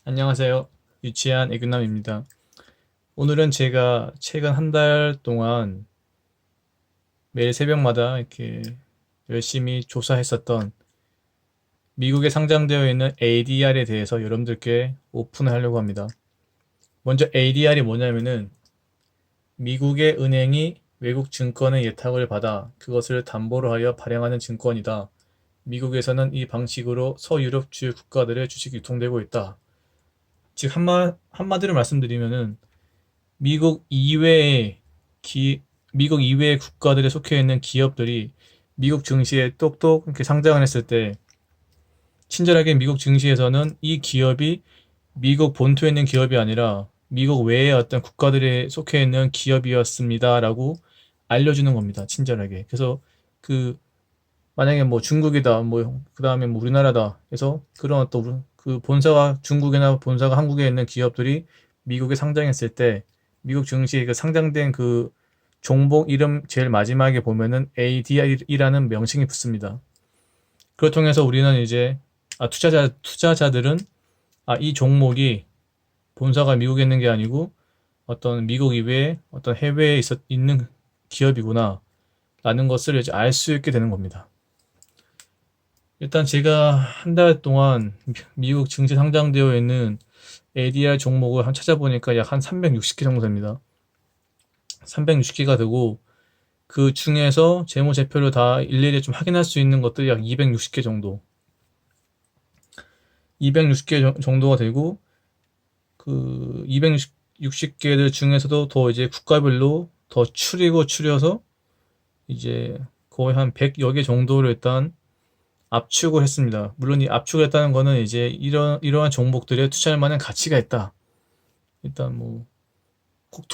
안녕하세요. 유치한 애교남입니다. 오늘은 제가 최근 한 달 동안 매일 새벽마다 이렇게 열심히 조사했었던 미국에 상장되어 있는 ADR에 대해서 여러분들께 오픈을 하려고 합니다. 먼저 ADR이 뭐냐면은 미국의 은행이 외국 증권의 예탁을 받아 그것을 담보로 하여 발행하는 증권이다. 미국에서는 이 방식으로 서유럽 주요 국가들의 주식이 유통되고 있다. 즉 한마디로 말씀드리면은 미국 이외의 기, 미국 이외의 국가들에 속해 있는 기업들이 미국 증시에 똑똑 이렇게 상장을 했을 때 친절하게 미국 증시에서는 이 기업이 미국 본토에 있는 기업이 아니라 미국 외의 어떤 국가들에 속해 있는 기업이었습니다라고 알려주는 겁니다. 친절하게. 그래서 그 만약에 뭐 중국이다, 뭐 그다음에 뭐 우리나라다 해서 그런 어떤 그 본사가 중국이나 본사가 한국에 있는 기업들이 미국에 상장했을 때 미국 증시에 그 상장된 그 종목 이름 제일 마지막에 보면은 ADR이라는 명칭이 붙습니다. 그걸 통해서 우리는 이제 투자자들은 이 종목이 본사가 미국에 있는 게 아니고 어떤 미국 이외에 어떤 해외에 있는 기업이구나 라는 것을 이제 알 수 있게 되는 겁니다. 일단 제가 한 달 동안 미국 증시 상장되어 있는 ADR 종목을 한 찾아보니까 약 한 360개 정도 됩니다. 360개가 되고 그 중에서 재무제표를 다 일일이 좀 확인할 수 있는 것들이 약 260개 정도. 260개 정도가 되고 그 260개들 중에서도 더 이제 국가별로 더 추려서 이제 거의 한 100여 개 정도를 일단 압축을 했습니다. 물론 이 압축을 했다는 거는 이제 이러한 종목들에 투자할 만한 가치가 있다. 일단 뭐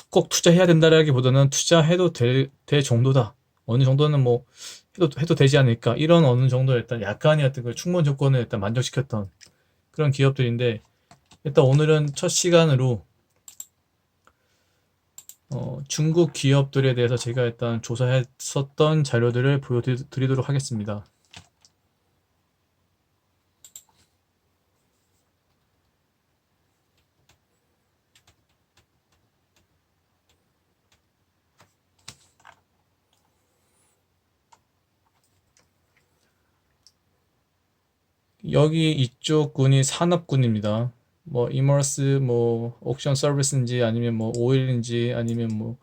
꼭 투자해야 된다라기보다는 투자해도 될 정도다. 어느 정도는 뭐 해도 되지 않을까. 이런 어느 정도 일단 약간의 어떤 그 충분 조건을 일단 만족시켰던 그런 기업들인데 일단 오늘은 첫 시간으로 중국 기업들에 대해서 제가 일단 조사했었던 자료들을 보여드리도록 하겠습니다. 여기 이쪽 군이 산업군입니다. 뭐 이머스 뭐 옥션 서비스인지 아니면 뭐 오일인지 아니면 뭐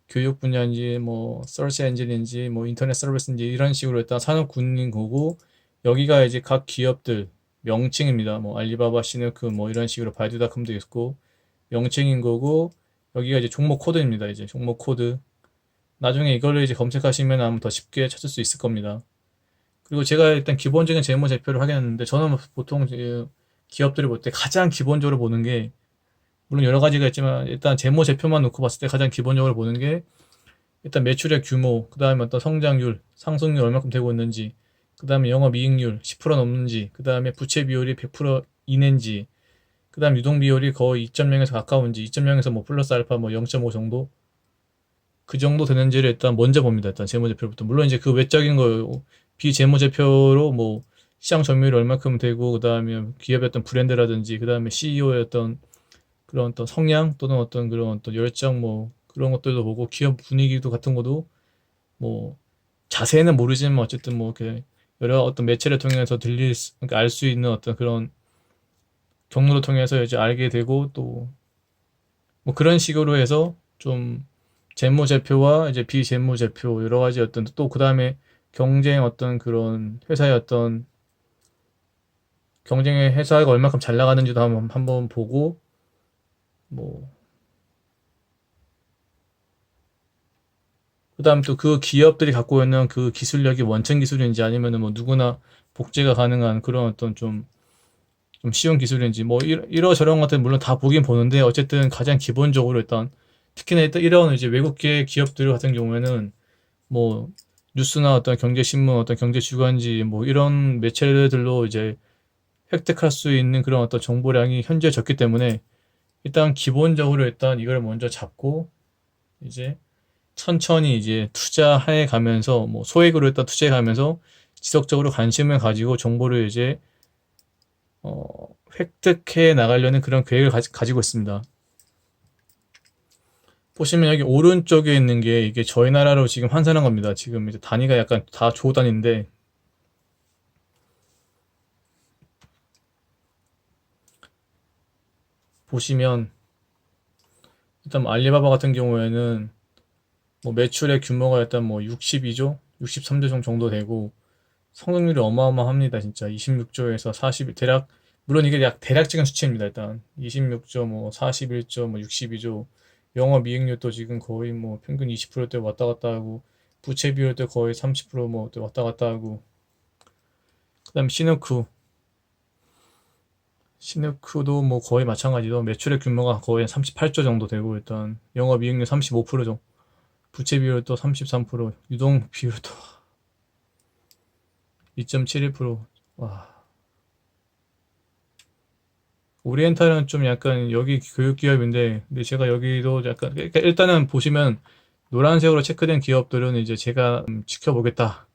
교육 분야인지 뭐 서치 엔진인지 뭐 인터넷 서비스인지 이런 식으로 일단 산업군인 거고 여기가 이제 각 기업들 명칭입니다. 뭐 알리바바, 시누크 뭐 이런 식으로 바이두닷컴도 있고 명칭인 거고 여기가 이제 종목 코드입니다. 이제 종목 코드. 나중에 이걸로 이제 검색하시면 아마 더 쉽게 찾을 수 있을 겁니다. 그리고 제가 일단 기본적인 재무제표를 확인했는데 저는 보통 기업들을 볼 때 가장 기본적으로 보는 게 물론 여러 가지가 있지만 일단 재무제표만 놓고 봤을 때 가장 기본적으로 보는 게 일단 매출의 규모, 그 다음에 어떤 성장률, 상승률 얼마큼 되고 있는지, 그 다음에 영업이익률 10% 넘는지, 그 다음에 부채 비율이 100% 이내인지, 그 다음 유동 비율이 거의 2.0에서 가까운지, 2.0에서 뭐 플러스 알파 뭐 0.5 정도, 그 정도 되는지를 일단 먼저 봅니다. 일단 재무제표부터. 물론 이제 그 외적인 거 비재무제표로 뭐 시장 점유율이 얼마큼 되고 그다음에 기업의 어떤 브랜드라든지 그다음에 CEO의 어떤 그런 어떤 성향 또는 어떤 그런 어떤 열정 뭐 그런 것들도 보고 기업 분위기도 같은 것도 뭐 자세히는 모르지만 어쨌든 뭐 이렇게 여러 어떤 매체를 통해서 그러니까 알 수 있는 어떤 그런 경로를 통해서 이제 알게 되고 또 뭐 그런 식으로 해서 좀 재무제표와 이제 비재무제표 여러 가지 어떤 또 그다음에 경쟁 어떤 그런 회사의 어떤 경쟁의 회사가 얼마큼 잘 나가는지도 한번 보고 뭐 그다음 또 그 기업들이 갖고 있는 그 기술력이 원천 기술인지 아니면은 뭐 누구나 복제가 가능한 그런 어떤 좀 쉬운 기술인지 뭐 이러저런 것들 물론 다 보긴 보는데 어쨌든 가장 기본적으로 일단 특히나 일단 이런 이제 외국계 기업들 같은 경우에는 뭐 뉴스나 어떤 경제신문, 어떤 경제주간지 뭐 이런 매체들로 이제 획득할 수 있는 그런 어떤 정보량이 현재 적기 때문에 일단 기본적으로 일단 이걸 먼저 잡고 이제 천천히 이제 투자해 가면서 뭐 소액으로 일단 투자해 가면서 지속적으로 관심을 가지고 정보를 이제 어, 획득해 나가려는 그런 계획을 가지고 있습니다. 보시면 여기 오른쪽에 있는 게 이게 저희 나라로 지금 환산한 겁니다. 지금 이제 단위가 약간 다 조 단위인데 보시면 일단 뭐 알리바바 같은 경우에는 뭐 매출의 규모가 일단 뭐 62조, 63조 정도 되고 성장률이 어마어마합니다. 진짜 26조에서 40, 대략 물론 이게 대략적인 수치입니다. 일단 26조, 뭐 41조, 뭐 62조 영업이익률도 지금 거의 뭐 평균 20%대 왔다 갔다 하고 부채 비율도 거의 30%뭐 왔다 갔다 하고 그다음 시누크도 뭐 거의 마찬가지로 매출의 규모가 거의 38조 정도 되고 일단 영업이익률 35%죠. 부채 비율도 33%, 유동 비율도 2.71%. 와. 오리엔탈은 좀 약간 여기 교육 기업인데, 근데 제가 여기도 약간 그러니까 일단은 보시면 노란색으로 체크된 기업들은 이제 제가 지켜보겠다.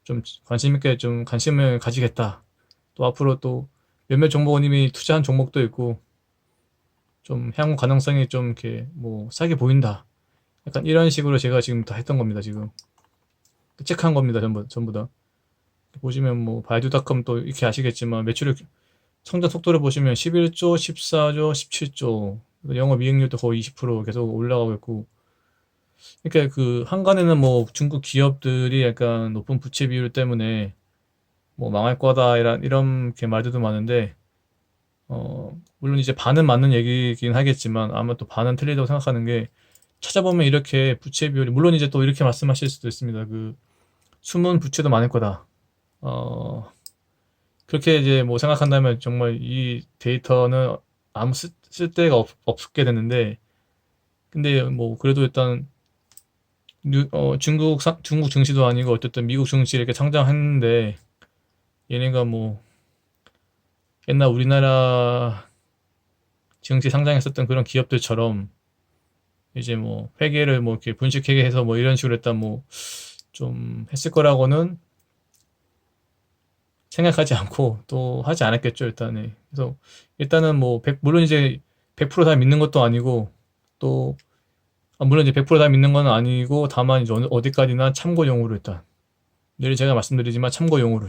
좀 관심 있게 좀 관심을 가지겠다. 또 앞으로 또 몇몇 정보원님이 투자한 종목도 있고 좀 향후 가능성이 좀 이렇게 뭐 싸게 보인다. 약간 이런 식으로 제가 지금 다 했던 겁니다. 지금 체크한 겁니다. 전부 다. 보시면 뭐 바이두닷컴 또 이렇게 아시겠지만 매출을 성장 속도를 보시면 11조, 14조, 17조 영업이익률도 거의 20% 계속 올라가고 있고 그러니까 그 한간에는 뭐 중국 기업들이 약간 높은 부채 비율 때문에 뭐 망할 거다 이런 게 말들도 많은데 물론 이제 반은 맞는 얘기긴 하겠지만 아마 또 반은 틀리다고 생각하는 게 찾아보면 이렇게 부채 비율이 물론 이제 또 이렇게 말씀하실 수도 있습니다. 그 숨은 부채도 많을 거다. 어, 그렇게 이제 뭐 생각한다면 정말 이 데이터는 아무 쓸데가 없게 되는데, 근데 뭐 그래도 일단 중국 증시도 아니고 어쨌든 미국 증시 이렇게 상장했는데 얘네가 뭐 옛날 우리나라 증시 상장했었던 그런 기업들처럼 이제 뭐 회계를 뭐 이렇게 분식 회계해서 뭐 이런 식으로 일단 뭐 좀 했을 거라고는 생각하지 않고 또 하지 않았겠죠 일단은. 그래서 일단은 뭐 물론 이제 100%다 믿는 것도 아니고 또 물론 이제 100%다 믿는 건 아니고 다만 이제 어디까지나 참고용으로 일단 늘 제가 말씀드리지만 참고용으로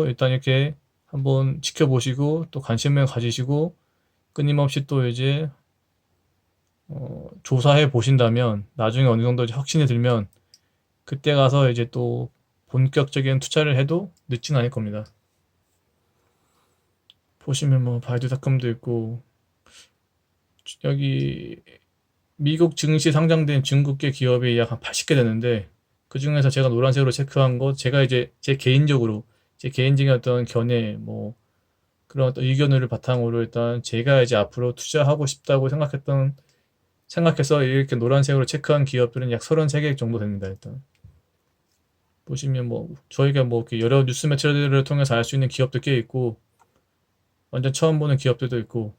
일단 이렇게 한번 지켜보시고 또 관심을 가지시고 끊임없이 또 이제 조사해 보신다면 나중에 어느 정도 이제 확신이 들면 그때 가서 이제 또 본격적인 투자를 해도 늦진 않을 겁니다. 보시면 뭐 바이두닷컴도 있고 여기 미국 증시 상장된 중국계 기업이 약 한 80개 되는데 그 중에서 제가 노란색으로 체크한 거 제가 이제 제 개인적인 어떤 견해 뭐 그런 어떤 의견을 바탕으로 일단 제가 이제 앞으로 투자하고 싶다고 생각해서 이렇게 노란색으로 체크한 기업들은 약 33개 정도 됩니다. 일단 보시면 뭐 저희가 뭐 이렇게 여러 뉴스 매체들을 통해서 알 수 있는 기업도 꽤 있고 완전 처음 보는 기업들도 있고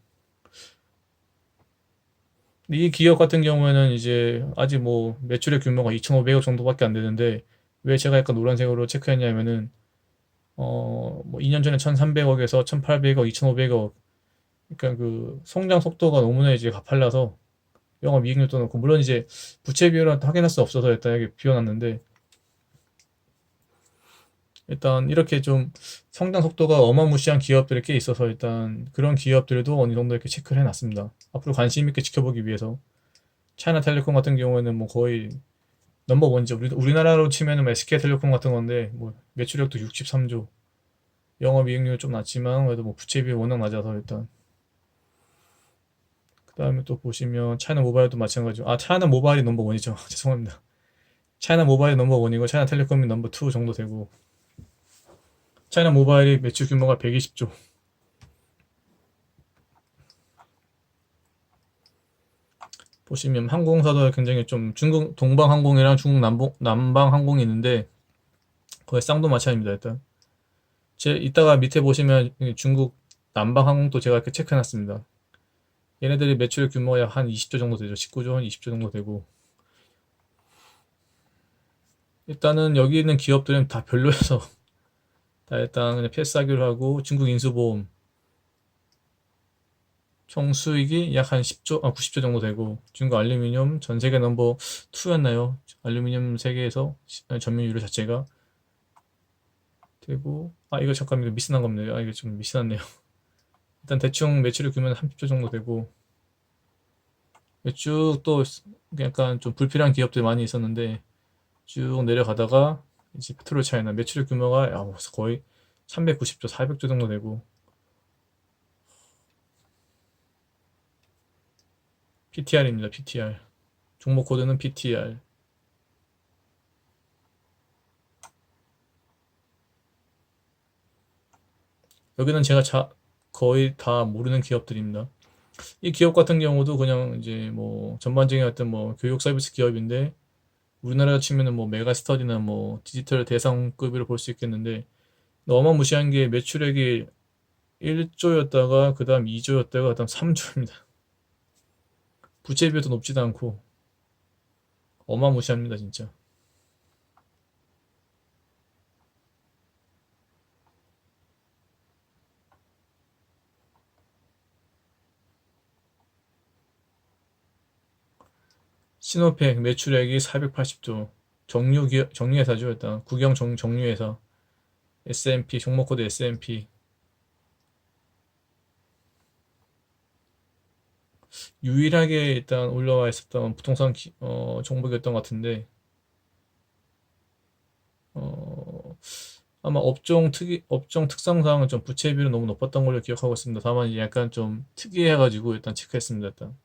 이 기업 같은 경우에는 이제 아직 뭐 매출의 규모가 2,500억 정도밖에 안 되는데 왜 제가 약간 노란색으로 체크했냐면은 뭐 2년 전에 1,300억에서 1,800억, 2,500억 그러니까 그 성장 속도가 너무나 이제 가팔라서 영업이익률도 높고 물론 이제 부채 비율은 확인할 수 없어서 일단 여기 비워놨는데 일단 이렇게 좀 성장 속도가 어마무시한 기업들이 꽤 있어서 일단 그런 기업들도 어느 정도 이렇게 체크를 해놨습니다. 앞으로 관심 있게 지켜보기 위해서 차이나텔레콤 같은 경우에는 뭐 거의 넘버원이죠. 우리나라로 치면은 뭐 SK텔레콤 같은 건데 뭐 매출액도 63조, 영업이익률 좀 낮지만 그래도 뭐 부채 비율 워낙 낮아서 일단 그 다음에 또 보시면 차이나 모바일도 마찬가지죠. 아 차이나 모바일이 넘버원이죠. 죄송합니다. 차이나 모바일이 넘버원이고 차이나텔레콤이 넘버2 정도 되고 차이나 모바일이 매출 규모가 120조. 보시면 항공사도 굉장히 좀 중국 동방항공이랑 중국 남방항공이 있는데 거의 쌍도 마찬가지입니다. 일단 이따가 밑에 보시면 중국 남방항공도 제가 이렇게 체크해놨습니다. 얘네들이 매출 규모가 한 20조 정도 되죠. 19조, 한 20조 정도 되고 일단은 여기 있는 기업들은 다 별로여서 다 일단 그냥 패스하기로 하고 중국 인수보험 총 수익이 약 한 10조, 90조 정도 되고 중국 알루미늄 전 세계 넘버 2였나요? 알루미늄 세계에서 점유율 자체가 되고 이거 잠깐 이거 미스난 겁니다. 이거 좀 미스났네요. 일단 대충 매출을 규모는 30조 정도 되고 쭉 또 약간 좀 불필요한 기업들 많이 있었는데 쭉 내려가다가 이제 페트롤 차이나 매출 규모가 거의 390조, 400조 정도 되고 PTR입니다. PTR. 종목 코드는 PTR. 여기는 제가 거의 다 모르는 기업들입니다. 이 기업 같은 경우도 그냥 이제 뭐 전반적인 어떤 뭐 교육 서비스 기업인데 우리나라 치면은 뭐 메가스터디나 뭐 디지털 대상급으로 볼 수 있겠는데 어마무시한 게 매출액이 1조였다가 그 다음 2조였다가 그 다음 3조입니다. 부채 비율도 높지도 않고 어마무시합니다 진짜. 시노팩 매출액이 480조. 정유회사죠 일단. 정유회사. S&P 종목코드 S&P 유일하게 일단 올라와 있었던 부동산 종목이었던 것 같은데 어, 아마 업종 특성상 좀 부채 비율이 너무 높았던 걸로 기억하고 있습니다. 다만 약간 좀 특이해가지고 일단 체크했습니다. 일단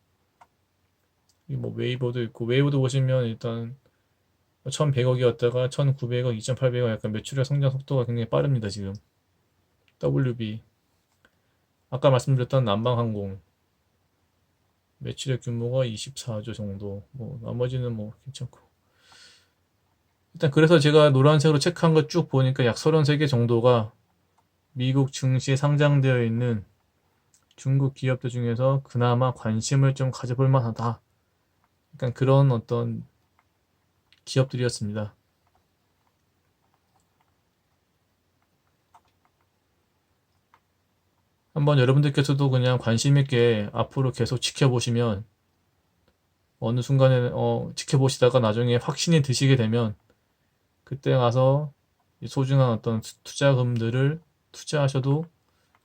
뭐 웨이보도 있고 웨이보도 보시면 일단 1100억이었다가 1900억, 2800억 약간 매출의 성장 속도가 굉장히 빠릅니다. 지금 WB 아까 말씀드렸던 남방항공 매출의 규모가 24조 정도 뭐 나머지는 뭐 괜찮고 일단 그래서 제가 노란색으로 체크한 거 쭉 보니까 약 33개 정도가 미국 증시에 상장되어 있는 중국 기업들 중에서 그나마 관심을 좀 가져볼 만하다. 약간 그런 어떤 기업들이었습니다. 한번 여러분들께서도 그냥 관심 있게 앞으로 계속 지켜보시면 어느 순간에 지켜보시다가 나중에 확신이 드시게 되면 그때 가서 소중한 어떤 투자금들을 투자하셔도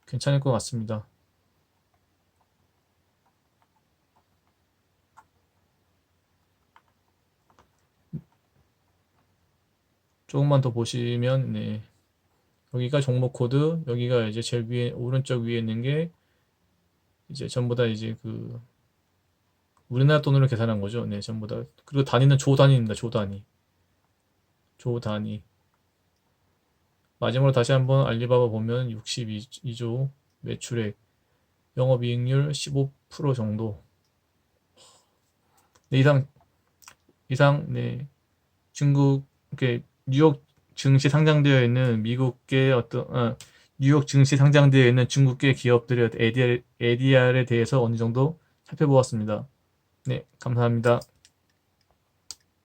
괜찮을 것 같습니다. 조금만 더 보시면 네. 여기가 종목 코드, 여기가 이제 제일 위에 오른쪽 위에 있는 게 이제 전부 다 이제 그 우리나라 돈으로 계산한 거죠. 네, 전부 다. 그리고 단위는 조 단위입니다. 조 단위. 조 단위. 마지막으로 다시 한번 알리바바 보면 62조 매출액, 영업이익률 15% 정도. 네, 이상 네, 중국 이렇게 뉴욕 증시 상장되어 있는 미국계 뉴욕 증시 상장되어 있는 중국계 기업들의 ADR에 대해서 어느 정도 살펴보았습니다. 네, 감사합니다.